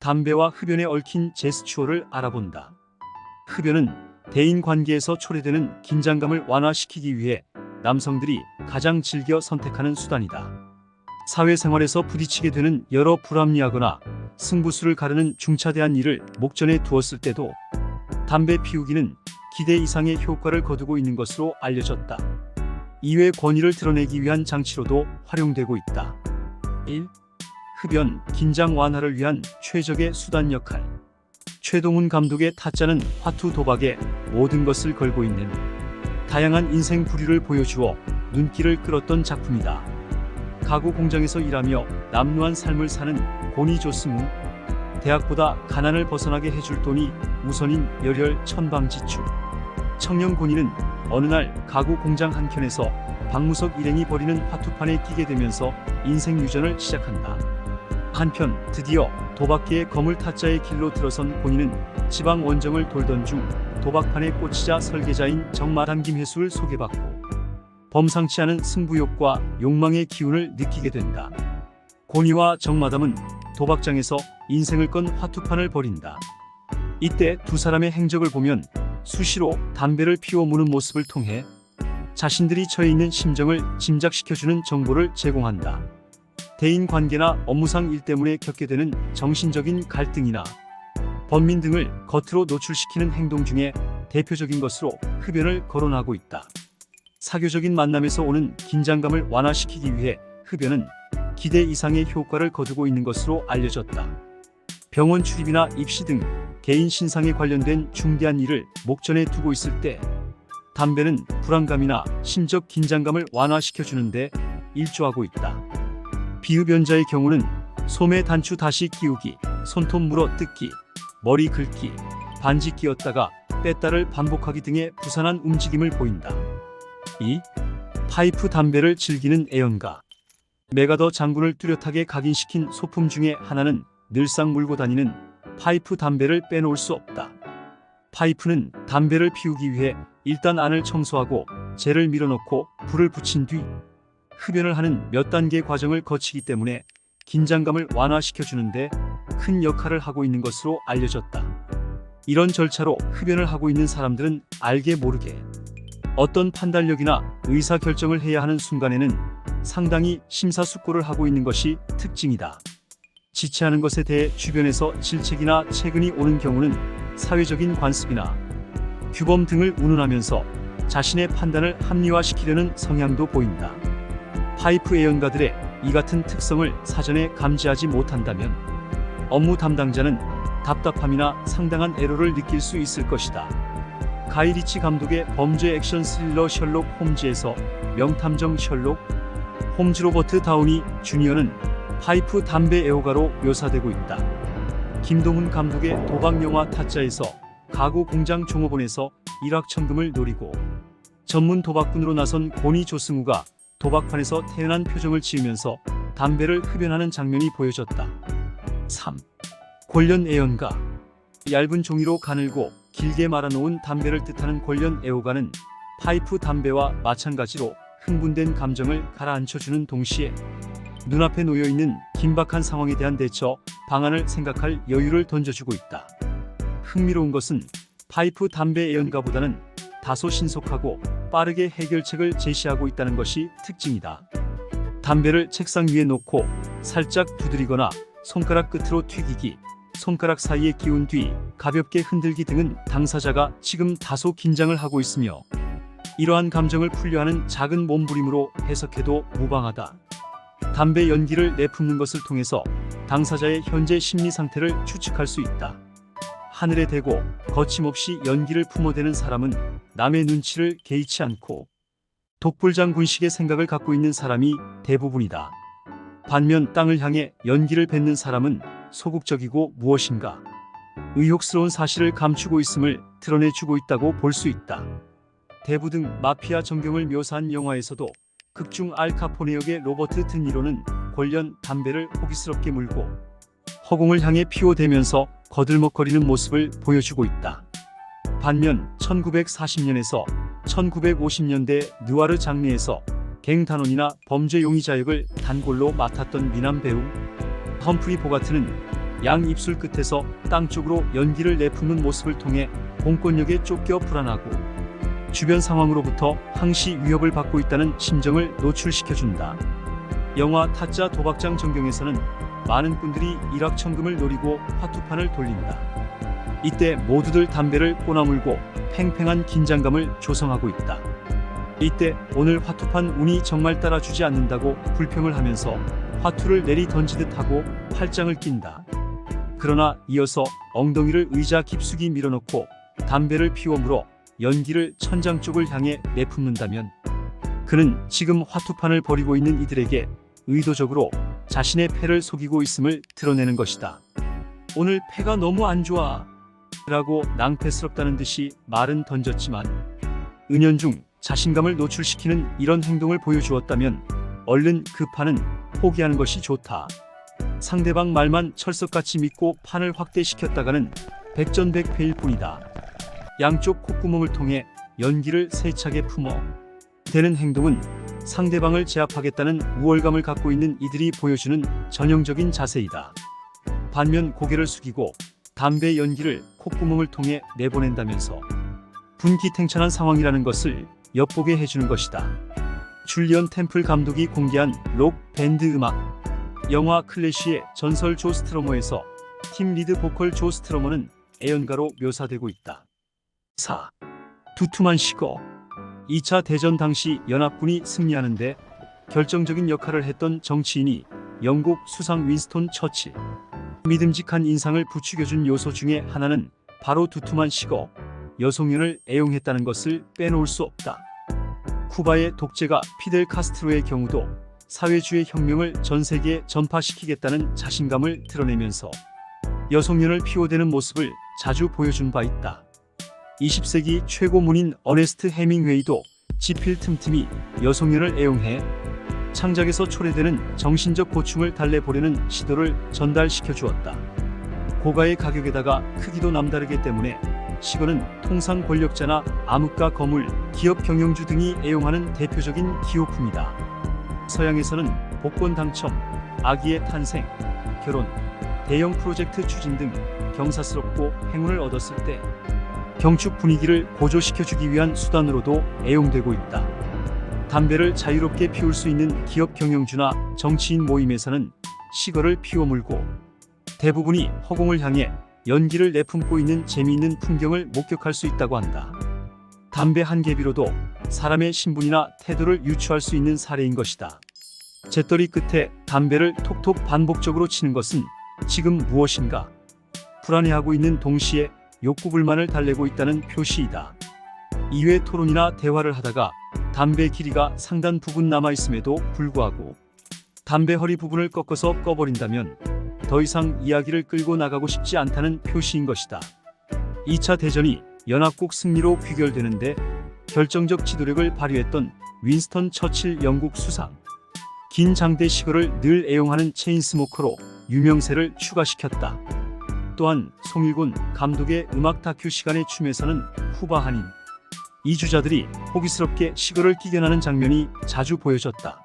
담배와 흡연에 얽힌 제스처를 알아본다. 흡연은 대인 관계에서 초래되는 긴장감을 완화시키기 위해 남성들이 가장 즐겨 선택하는 수단이다. 사회생활에서 부딪히게 되는 여러 불합리하거나 승부수를 가르는 중차대한 일을 목전에 두었을 때도 담배 피우기는 기대 이상의 효과를 거두고 있는 것으로 알려졌다. 이외 권위를 드러내기 위한 장치로도 활용되고 있다. 1. 흡연, 긴장 완화를 위한 최적의 수단 역할. 최동훈 감독의 타짜는 화투 도박에 모든 것을 걸고 있는 다양한 인생 부류를 보여주어 눈길을 끌었던 작품이다. 가구 공장에서 일하며 남루한 삶을 사는 고니 조승우. 대학보다 가난을 벗어나게 해줄 돈이 우선인 열혈 천방지축. 청년 고니는 어느 날 가구 공장 한켠에서 박무석 일행이 벌이는 화투판에 끼게 되면서 인생 유전을 시작한다. 한편 드디어 도박계의 거물 타짜의 길로 들어선 고니는 지방 원정을 돌던 중 도박판에 꽂히자 설계자인 정마담 김혜수를 소개받고 범상치 않은 승부욕과 욕망의 기운을 느끼게 된다. 고니와 정마담은 도박장에서 인생을 건 화투판을 벌인다. 이때 두 사람의 행적을 보면 수시로 담배를 피워 무는 모습을 통해 자신들이 처해 있는 심정을 짐작시켜주는 정보를 제공한다. 대인 관계나 업무상 일 때문에 겪게 되는 정신적인 갈등이나 번민 등을 겉으로 노출시키는 행동 중에 대표적인 것으로 흡연을 거론하고 있다. 사교적인 만남에서 오는 긴장감을 완화시키기 위해 흡연은 기대 이상의 효과를 거두고 있는 것으로 알려졌다. 병원 출입이나 입시 등 개인 신상에 관련된 중대한 일을 목전에 두고 있을 때 담배는 불안감이나 심적 긴장감을 완화시켜주는데 일조하고 있다. 비흡연자의 경우는 소매 단추 다시 끼우기, 손톱 물어 뜯기, 머리 긁기, 반지 끼웠다가 뺐다를 반복하기 등의 부산한 움직임을 보인다. 2. 파이프 담배를 즐기는 애연가. 메가더 장군을 뚜렷하게 각인시킨 소품 중에 하나는 늘상 물고 다니는 파이프 담배를 빼놓을 수 없다. 파이프는 담배를 피우기 위해 일단 안을 청소하고 재를 밀어넣고 불을 붙인 뒤 흡연을 하는 몇 단계 과정을 거치기 때문에 긴장감을 완화시켜주는데 큰 역할을 하고 있는 것으로 알려졌다. 이런 절차로 흡연을 하고 있는 사람들은 알게 모르게 어떤 판단력이나 의사결정을 해야 하는 순간에는 상당히 심사숙고를 하고 있는 것이 특징이다. 지체하는 것에 대해 주변에서 질책이나 체근이 오는 경우는 사회적인 관습이나 규범 등을 운운하면서 자신의 판단을 합리화시키려는 성향도 보인다. 파이프 애연가들의 이 같은 특성을 사전에 감지하지 못한다면 업무 담당자는 답답함이나 상당한 애로를 느낄 수 있을 것이다. 가이 리치 감독의 범죄 액션 스릴러 셜록 홈즈에서 명탐정 셜록 홈즈 로버트 다우니 주니어는 파이프 담배 애호가로 묘사되고 있다. 김동훈 감독의 도박 영화 타짜에서 가구 공장 종업원에서 일확천금을 노리고 전문 도박꾼으로 나선 고니 조승우가 도박판에서 태연한 표정을 지으면서 담배를 흡연하는 장면이 보여졌다. 3. 골련 애연가. 얇은 종이로 가늘고 길게 말아놓은 담배를 뜻하는 골련 애호가는 파이프 담배와 마찬가지로 흥분된 감정을 가라앉혀주는 동시에 눈앞에 놓여있는 긴박한 상황에 대한 대처 방안을 생각할 여유를 던져주고 있다. 흥미로운 것은 파이프 담배 애연가보다는 다소 신속하고 빠르게 해결책을 제시하고 있다는 것이 특징이다. 담배를 책상 위에 놓고 살짝 두드리거나 손가락 끝으로 튀기기, 손가락 사이에 끼운 뒤 가볍게 흔들기 등은 당사자가 지금 다소 긴장을 하고 있으며 이러한 감정을 풀려하는 작은 몸부림으로 해석해도 무방하다. 담배 연기를 내뿜는 것을 통해서 당사자의 현재 심리 상태를 추측할 수 있다. 하늘에 대고 거침없이 연기를 품어대는 사람은 남의 눈치를 개의치 않고 독불장군식의 생각을 갖고 있는 사람이 대부분이다. 반면 땅을 향해 연기를 뱉는 사람은 소극적이고 무엇인가 의혹스러운 사실을 감추고 있음을 드러내주고 있다고 볼 수 있다. 대부 등 마피아 전경을 묘사한 영화에서도 극중 알카포네 역의 로버트 드니로는 골련 담배를 호기스럽게 물고 허공을 향해 피워대면서 거들먹거리는 모습을 보여주고 있다. 반면 1940년에서 1950년대 느와르 장르에서 갱단원이나 범죄 용의자 역을 단골로 맡았던 미남 배우 험프리 보가트는 양 입술 끝에서 땅 쪽으로 연기를 내뿜는 모습을 통해 공권력에 쫓겨 불안하고 주변 상황으로부터 항시 위협을 받고 있다는 심정을 노출시켜준다. 영화 타짜 도박장 전경에서는 많은 분들이 일확천금을 노리고 화투판을 돌린다. 이때 모두들 담배를 꼬나물고 팽팽한 긴장감을 조성하고 있다. 이때 오늘 화투판 운이 정말 따라주지 않는다고 불평을 하면서 화투를 내리 던지듯 하고 팔짱을 낀다. 그러나 이어서 엉덩이를 의자 깊숙이 밀어넣고 담배를 피워 물어 연기를 천장 쪽을 향해 내뿜는다면 그는 지금 화투판을 벌이고 있는 이들에게 의도적으로 자신의 패를 속이고 있음을 드러내는 것이다. 오늘 패가 너무 안 좋아 라고 낭패스럽다는 듯이 말은 던졌지만 은연중 자신감을 노출시키는 이런 행동을 보여주었다면 얼른 그 판은 포기하는 것이 좋다. 상대방 말만 철석같이 믿고 판을 확대시켰다가는 백전백패일 뿐이다. 양쪽 콧구멍을 통해 연기를 세차게 품어 대는 행동은 상대방을 제압하겠다는 우월감을 갖고 있는 이들이 보여주는 전형적인 자세이다. 반면 고개를 숙이고 담배 연기를 콧구멍을 통해 내보낸다면서 분기탱천한 상황이라는 것을 엿보게 해주는 것이다. 줄리언 템플 감독이 공개한 록 밴드 음악 영화 클래시의 전설 조 스트러머에서 팀 리드 보컬 조 스트러머는 애연가로 묘사되고 있다. 4. 두툼한 시거 2차 대전 당시 연합군이 승리하는데 결정적인 역할을 했던 정치인이 영국 수상 윈스톤 처칠. 믿음직한 인상을 부추겨준 요소 중에 하나는 바로 두툼한 시거, 여성연을 애용했다는 것을 빼놓을 수 없다. 쿠바의 독재가 피델 카스트로의 경우도 사회주의 혁명을 전 세계에 전파시키겠다는 자신감을 드러내면서 여성연을 피워대는 모습을 자주 보여준 바 있다. 20세기 최고 문인 어네스트 해밍웨이도 지필 틈틈이 여성연을 애용해 창작에서 초래되는 정신적 고충을 달래보려는 시도를 전달시켜 주었다. 고가의 가격에다가 크기도 남다르기 때문에 시거는 통상 권력자나 암흑가 거물, 기업 경영주 등이 애용하는 대표적인 기호품이다. 서양에서는 복권 당첨, 아기의 탄생, 결혼, 대형 프로젝트 추진 등 경사스럽고 행운을 얻었을 때 경축 분위기를 고조시켜주기 위한 수단으로도 애용되고 있다. 담배를 자유롭게 피울 수 있는 기업 경영주나 정치인 모임에서는 시거를 피워 물고 대부분이 허공을 향해 연기를 내뿜고 있는 재미있는 풍경을 목격할 수 있다고 한다. 담배 한 개비로도 사람의 신분이나 태도를 유추할 수 있는 사례인 것이다. 재떨이 끝에 담배를 톡톡 반복적으로 치는 것은 지금 무엇인가 불안해하고 있는 동시에 욕구불만을 달래고 있다는 표시이다. 이외 토론이나 대화를 하다가 담배 길이가 상단 부분 남아있음에도 불구하고 담배 허리 부분을 꺾어서 꺼버린다면 더 이상 이야기를 끌고 나가고 싶지 않다는 표시인 것이다. 2차 대전이 연합국 승리로 귀결되는데 결정적 지도력을 발휘했던 윈스턴 처칠 영국 수상. 긴 장대 시거를 늘 애용하는 체인스모커로 유명세를 추가시켰다. 또한 송일곤 감독의 음악 다큐 시간의 춤에서는 후바 한인 이주자들이 호기스럽게 시거를 끼겨나는 장면이 자주 보여졌다.